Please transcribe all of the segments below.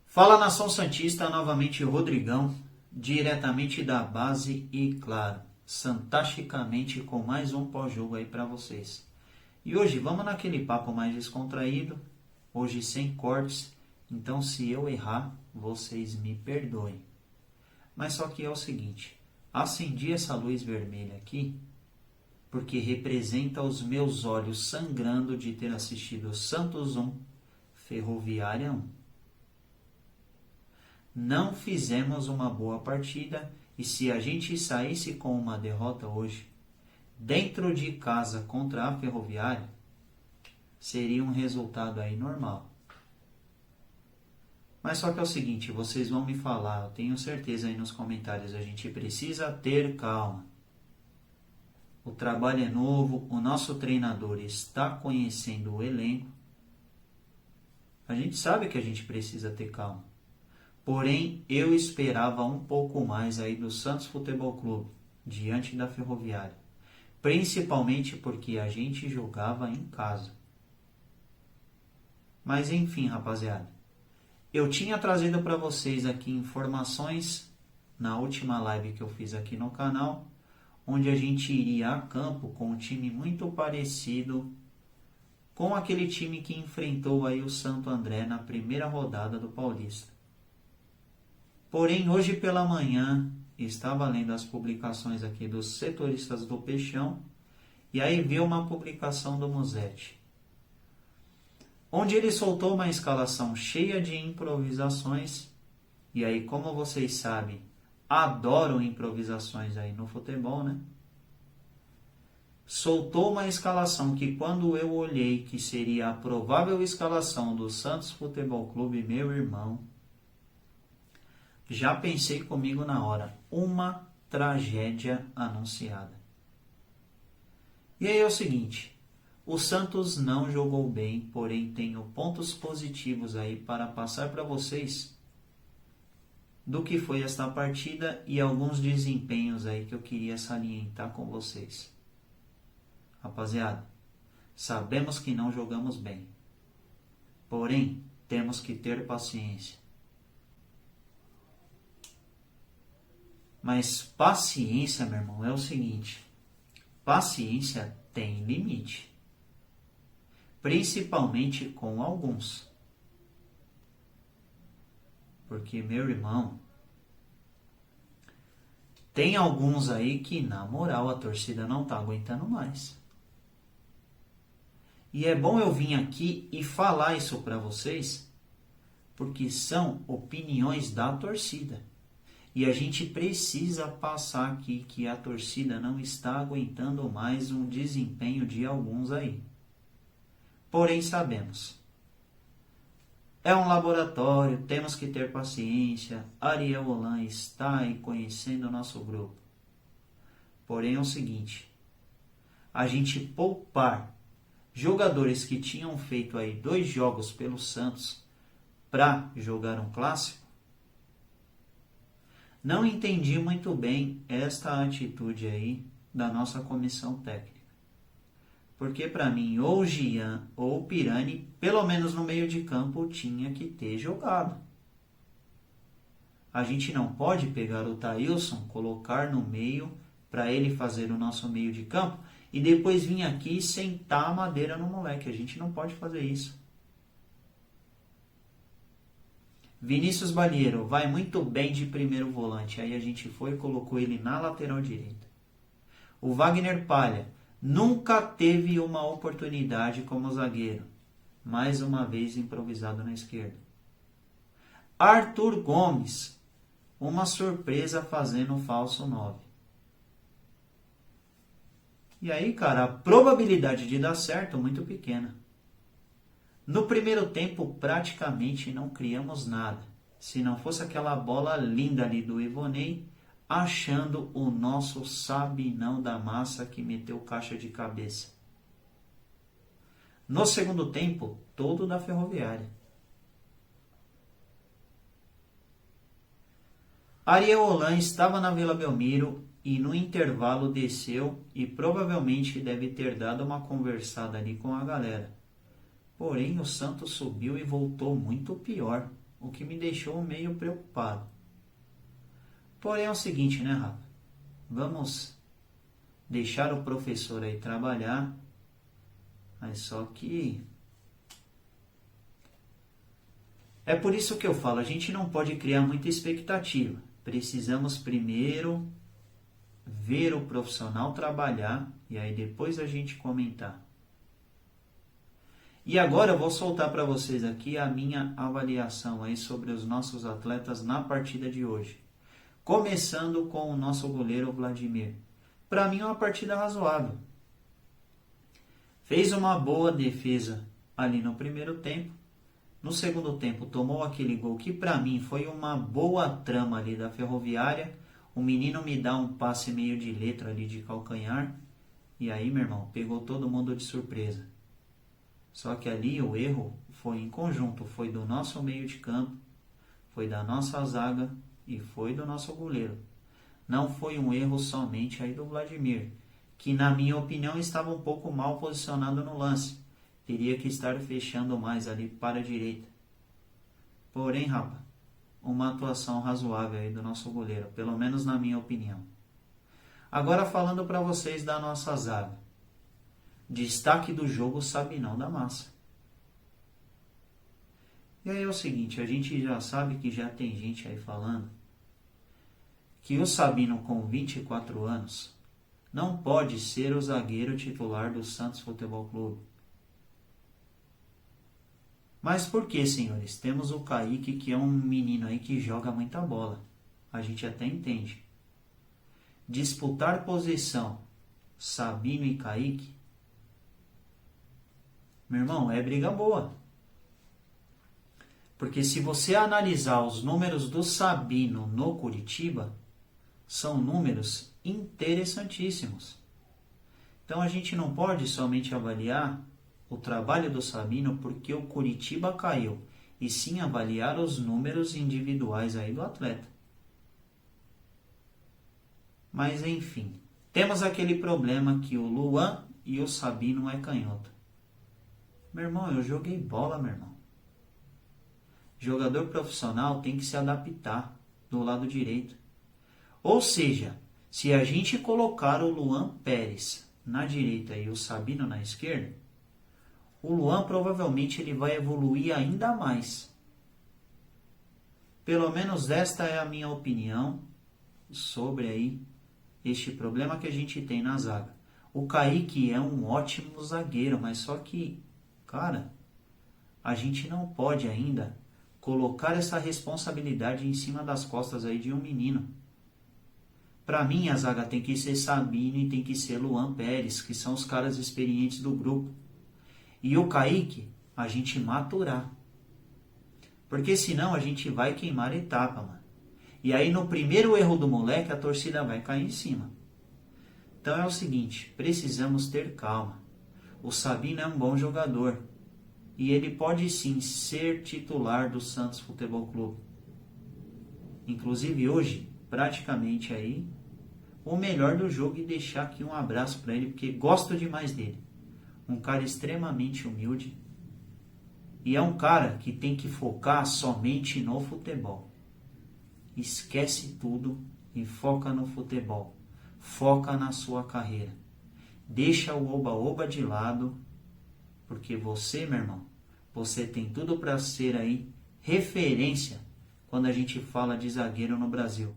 Fala, Nação Santista, novamente Rodrigão, diretamente da base e, claro, fantasticamente com mais um pós-jogo aí para vocês. E hoje vamos naquele papo mais descontraído, hoje sem cortes, então se eu errar, vocês me perdoem. Mas só que é o seguinte, acendi essa luz vermelha aqui, porque representa os meus olhos sangrando de ter assistido Santos 1, Ferroviária 1. Não fizemos uma boa partida e se a gente saísse com uma derrota hoje, dentro de casa contra a Ferroviária, seria um resultado aí normal. Mas só que é o seguinte, vocês vão me falar, eu tenho certeza aí nos comentários, a gente precisa ter calma. O trabalho é novo, o nosso treinador está conhecendo o elenco. A gente sabe que a gente precisa ter calma. Porém, eu esperava um pouco mais aí do Santos Futebol Clube, diante da Ferroviária. Principalmente porque a gente jogava em casa. Mas enfim, rapaziada. Eu tinha trazido para vocês aqui informações na última live que eu fiz aqui no canal, onde a gente iria a campo com um time muito parecido com aquele time que enfrentou aí o Santo André na primeira rodada do Paulista. Porém, hoje pela manhã, estava lendo as publicações aqui dos setoristas do Peixão, e aí vi uma publicação do Musetti, onde ele soltou uma escalação cheia de improvisações, e aí, como vocês sabem, adoro improvisações aí no futebol, né? Soltou uma escalação que quando eu olhei que seria a provável escalação do Santos Futebol Clube, meu irmão, já pensei comigo na hora, uma tragédia anunciada. E aí é o seguinte, o Santos não jogou bem, porém tenho pontos positivos aí para passar para vocês do que foi esta partida e alguns desempenhos aí que eu queria salientar com vocês. Rapaziada, sabemos que não jogamos bem, porém temos que ter paciência. Mas paciência, meu irmão, é o seguinte, paciência tem limite, principalmente com alguns. Porque, meu irmão, tem alguns aí que, na moral, a torcida não tá aguentando mais. E é bom eu vir aqui e falar isso para vocês, porque são opiniões da torcida. E a gente precisa passar aqui que a torcida não está aguentando mais um desempenho de alguns aí. Porém, sabemos. É um laboratório, temos que ter paciência. Ariel Holan está aí conhecendo o nosso grupo. Porém, é o seguinte. A gente poupar jogadores que tinham feito aí 2 jogos pelo Santos para jogar um clássico, não entendi muito bem esta atitude aí da nossa comissão técnica. Porque para mim, ou Gian ou Pirani, pelo menos no meio de campo, tinha que ter jogado. A gente não pode pegar o Thailson, colocar no meio para ele fazer o nosso meio de campo e depois vir aqui e sentar a madeira no moleque. A gente não pode fazer isso. Vinícius Balieiro vai muito bem de primeiro volante. Aí a gente foi e colocou ele na lateral direita. O Wagner Palha nunca teve uma oportunidade como zagueiro. Mais uma vez improvisado na esquerda. Arthur Gomes, uma surpresa fazendo falso 9. E aí, cara, a probabilidade de dar certo é muito pequena. No primeiro tempo, praticamente não criamos nada. Se não fosse aquela bola linda ali do Ivonei, achando o nosso Sabinão da massa que meteu caixa de cabeça. No segundo tempo, todo da Ferroviária. Ariel Holan estava na Vila Belmiro e no intervalo desceu e provavelmente deve ter dado uma conversada ali com a galera. Porém, o Santos subiu e voltou muito pior, o que me deixou meio preocupado. Porém é o seguinte, né, Rafa? Vamos deixar o professor aí trabalhar, mas só que... É por isso que eu falo, a gente não pode criar muita expectativa. Precisamos primeiro ver o profissional trabalhar e aí depois a gente comentar. E agora eu vou soltar para vocês aqui a minha avaliação aí sobre os nossos atletas na partida de hoje. Começando com o nosso goleiro Vladimir. Para mim é uma partida razoável. Fez uma boa defesa ali no primeiro tempo. No segundo tempo tomou aquele gol que para mim foi uma boa trama ali da Ferroviária. O menino me dá um passe meio de letra ali de calcanhar. E aí, meu irmão, pegou todo mundo de surpresa. Só que ali o erro foi em conjunto. Foi do nosso meio de campo, foi da nossa zaga e foi do nosso goleiro. Não foi um erro somente aí do Vladimir, que na minha opinião estava um pouco mal posicionado no lance. Teria que estar fechando mais ali para a direita. Porém, rapaz, uma atuação razoável aí do nosso goleiro, pelo menos na minha opinião. Agora falando para vocês da nossa zaga. Destaque do jogo, Sabinão da massa. E aí é o seguinte, a gente já sabe que já tem gente aí falando que o Sabino com 24 anos não pode ser o zagueiro titular do Santos Futebol Clube. Mas por que, senhores? Temos o Kaique, que é um menino aí que joga muita bola. A gente até entende. Disputar posição, Sabino e Kaique, meu irmão, é briga boa. Porque se você analisar os números do Sabino no Curitiba, são números interessantíssimos. Então a gente não pode somente avaliar o trabalho do Sabino porque o Curitiba caiu, e sim avaliar os números individuais aí do atleta. Mas enfim, temos aquele problema que o Luan e o Sabino é canhoto. Meu irmão, eu joguei bola, meu irmão. Jogador profissional tem que se adaptar do lado direito. Ou seja, se a gente colocar o Luan Pérez na direita e o Sabino na esquerda, o Luan provavelmente ele vai evoluir ainda mais. Pelo menos esta é a minha opinião sobre aí este problema que a gente tem na zaga. O Kaique é um ótimo zagueiro, mas só que, cara, a gente não pode ainda colocar essa responsabilidade em cima das costas aí de um menino. Para mim, a zaga tem que ser Sabino e tem que ser Luan Pérez, que são os caras experientes do grupo. E o Kaique, a gente maturar. Porque senão a gente vai queimar etapa, mano. E aí no primeiro erro do moleque, a torcida vai cair em cima. Então é o seguinte, precisamos ter calma. O Sabino é um bom jogador. E ele pode sim ser titular do Santos Futebol Clube. Inclusive hoje, praticamente aí, o melhor do jogo, e deixar aqui um abraço para ele, porque gosto demais dele. Um cara extremamente humilde. E é um cara que tem que focar somente no futebol. Esquece tudo e foca no futebol. Foca na sua carreira. Deixa o oba-oba de lado, porque você, meu irmão, você tem tudo para ser aí referência quando a gente fala de zagueiro no Brasil.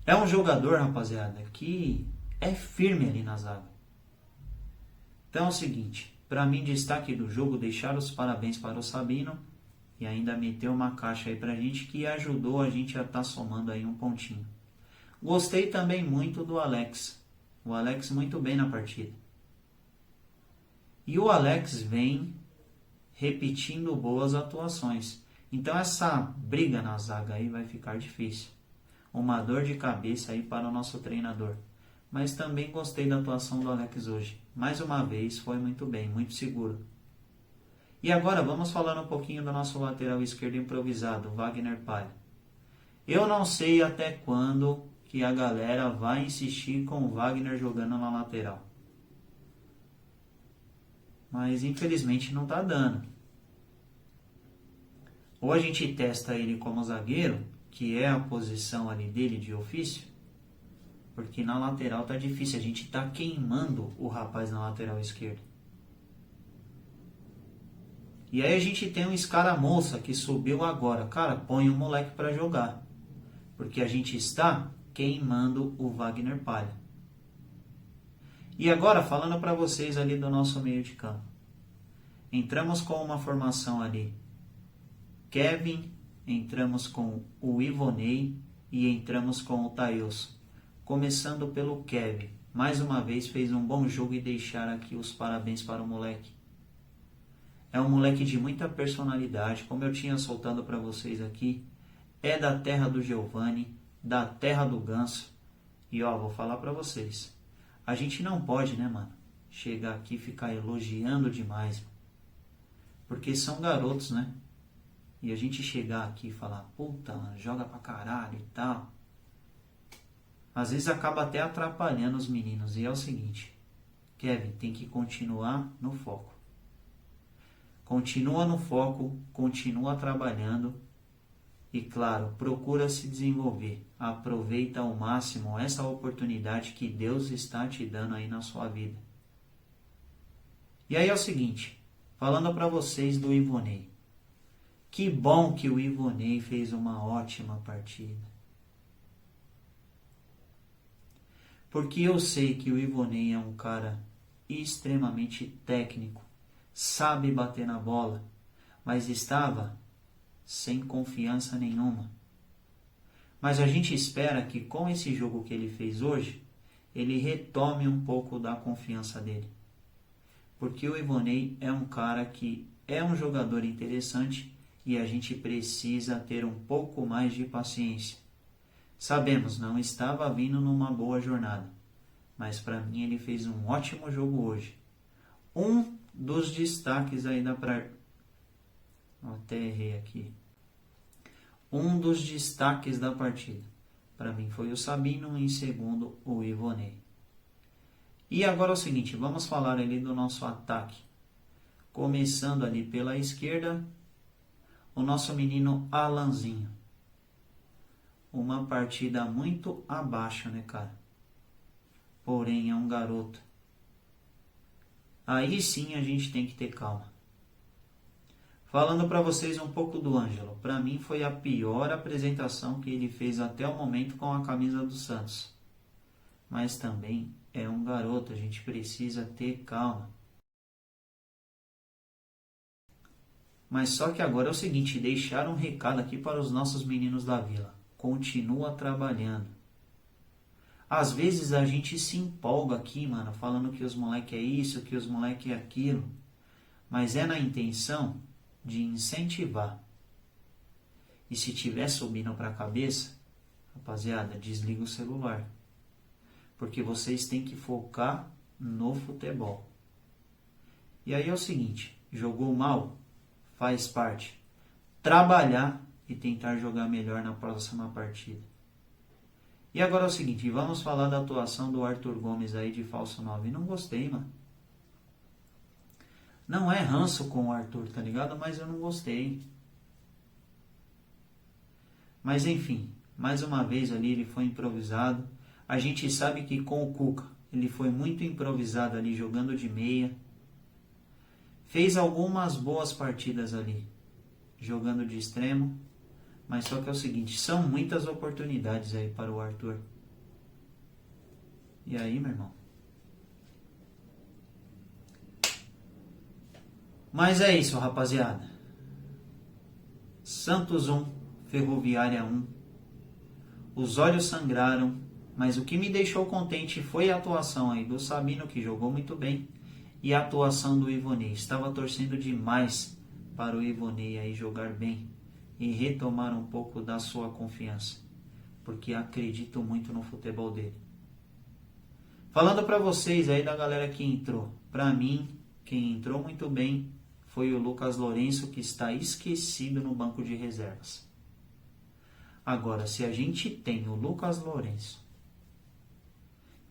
É um jogador, rapaziada, que é firme ali na zaga. Então é o seguinte, para mim, destaque do jogo, deixar os parabéns para o Sabino e ainda meteu uma caixa aí pra gente que ajudou a gente a estar somando aí um pontinho. Gostei também muito do Alex. O Alex muito bem na partida. E o Alex vem repetindo boas atuações. Então essa briga na zaga aí vai ficar difícil. Uma dor de cabeça aí para o nosso treinador. Mas também gostei da atuação do Alex hoje. Mais uma vez, foi muito bem, muito seguro. E agora vamos falar um pouquinho do nosso lateral esquerdo improvisado, Wagner Palha. Eu não sei até quando que a galera vai insistir com o Wagner jogando na lateral. Mas infelizmente não está dando. Ou a gente testa ele como zagueiro, que é a posição ali dele de ofício, porque na lateral tá difícil, a gente tá queimando o rapaz na lateral esquerda. E aí a gente tem um escaramuça que subiu agora. Cara, põe o moleque para jogar, porque a gente está queimando o Wagner Palha. E agora falando para vocês ali do nosso meio de campo. Entramos com uma formação ali. Kevin, entramos com o Ivonei e entramos com o Thailson. Começando pelo Kevin. Mais uma vez fez um bom jogo e deixar aqui os parabéns para o moleque. É um moleque de muita personalidade, como eu tinha soltado para vocês aqui. É da terra do Giovani, da terra do Ganso. E ó, vou falar para vocês. A gente não pode, né, mano, chegar aqui e ficar elogiando demais. Mano. Porque são garotos, né? E a gente chegar aqui e falar, puta, mano, joga pra caralho e tal. Às vezes acaba até atrapalhando os meninos. E é o seguinte, Kevin tem que continuar no foco. Continua no foco, continua trabalhando e, claro, procura se desenvolver. Aproveita ao máximo essa oportunidade que Deus está te dando aí na sua vida. E aí é o seguinte, falando para vocês do Ivonei. Que bom que o Ivonei fez uma ótima partida. Porque eu sei que o Ivonei é um cara extremamente técnico, sabe bater na bola, mas estava sem confiança nenhuma. Mas a gente espera que com esse jogo que ele fez hoje, ele retome um pouco da confiança dele. Porque o Ivonei é um cara que é um jogador interessante e a gente precisa ter um pouco mais de paciência. Sabemos, não estava vindo numa boa jornada, mas para mim ele fez um ótimo jogo hoje. Um dos destaques aí da até errei aqui. Um dos destaques da partida, para mim foi o Sabino e em segundo o Ivonei. E agora é o seguinte, vamos falar ali do nosso ataque. Começando ali pela esquerda, o nosso menino Alanzinho. Uma partida muito abaixo, né, cara? Porém, é um garoto. Aí sim a gente tem que ter calma. Falando para vocês um pouco do Ângelo. Para mim foi a pior apresentação que ele fez até o momento com a camisa do Santos. Mas também é um garoto, a gente precisa ter calma. Mas só que agora é o seguinte, deixar um recado aqui para os nossos meninos da Vila. Continua trabalhando. Às vezes a gente se empolga aqui, mano, falando que os moleque é isso, que os moleque é aquilo. Mas é na intenção de incentivar. E se tiver subindo para a cabeça, rapaziada, desliga o celular. Porque vocês têm que focar no futebol. E aí é o seguinte, jogou mal, faz parte. Trabalhar e tentar jogar melhor na próxima partida. E agora é o seguinte, vamos falar da atuação do Arthur Gomes aí de falso 9. Não gostei, mano. Não é ranço com o Arthur, tá ligado? Mas eu não gostei. Mas enfim, mais uma vez ali ele foi improvisado. A gente sabe que com o Cuca ele foi muito improvisado ali, jogando de meia. Fez algumas boas partidas ali, jogando de extremo. Mas só que é o seguinte, são muitas oportunidades aí para o Arthur. E aí, meu irmão? Mas é isso, rapaziada. Santos 1, Ferroviária 1. Os olhos sangraram, mas o que me deixou contente foi a atuação aí do Sabino, que jogou muito bem, e a atuação do Ivonei. Estava torcendo demais para o Ivonei aí jogar bem. e retomar um pouco da sua confiança, porque acredito muito no futebol dele. Falando para vocês aí da galera que entrou, para mim, quem entrou muito bem foi o Lucas Lourenço, que está esquecido no banco de reservas. Agora, se a gente tem o Lucas Lourenço,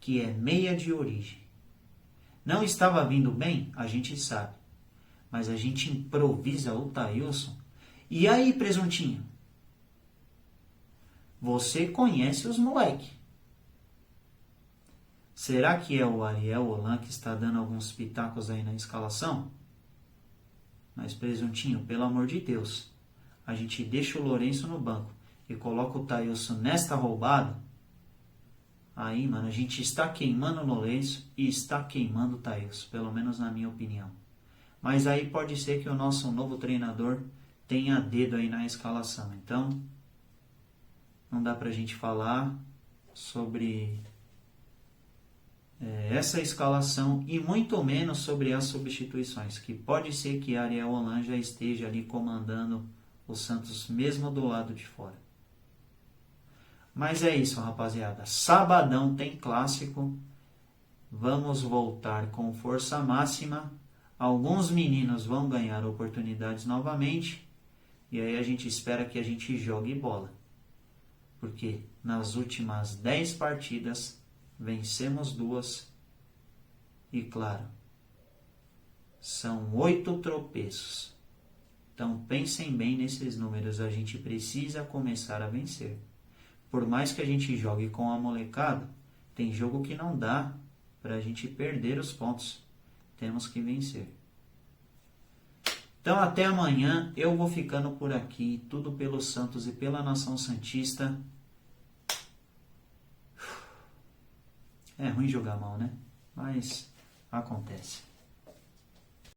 que é meia de origem, não estava vindo bem, a gente sabe, mas a gente improvisa o Thailson. E aí, presuntinho? Você conhece os moleque. Será que é o Ariel Holan que está dando alguns pitacos aí na escalação? Mas, presuntinho, pelo amor de Deus, a gente deixa o Lourenço no banco e coloca o Thailson nesta roubada? Aí, mano, a gente está queimando o Lourenço e está queimando o Thailson, pelo menos na minha opinião. Mas aí pode ser que o nosso novo treinador tenha dedo aí na escalação. Então, não dá pra gente falar sobre essa escalação e muito menos sobre as substituições, que pode ser que Ariel Holan já esteja ali comandando o Santos mesmo do lado de fora. Mas é isso, rapaziada. Sabadão tem clássico. Vamos voltar com força máxima. Alguns meninos vão ganhar oportunidades novamente. E aí a gente espera que a gente jogue bola. Porque nas últimas 10 partidas, vencemos 2. E claro, são 8 tropeços. Então pensem bem nesses números. A gente precisa começar a vencer. Por mais que a gente jogue com a molecada, tem jogo que não dá para a gente perder os pontos. Temos que vencer. Então até amanhã, eu vou ficando por aqui, tudo pelo Santos e pela nação santista. É ruim jogar mal, né? Mas acontece.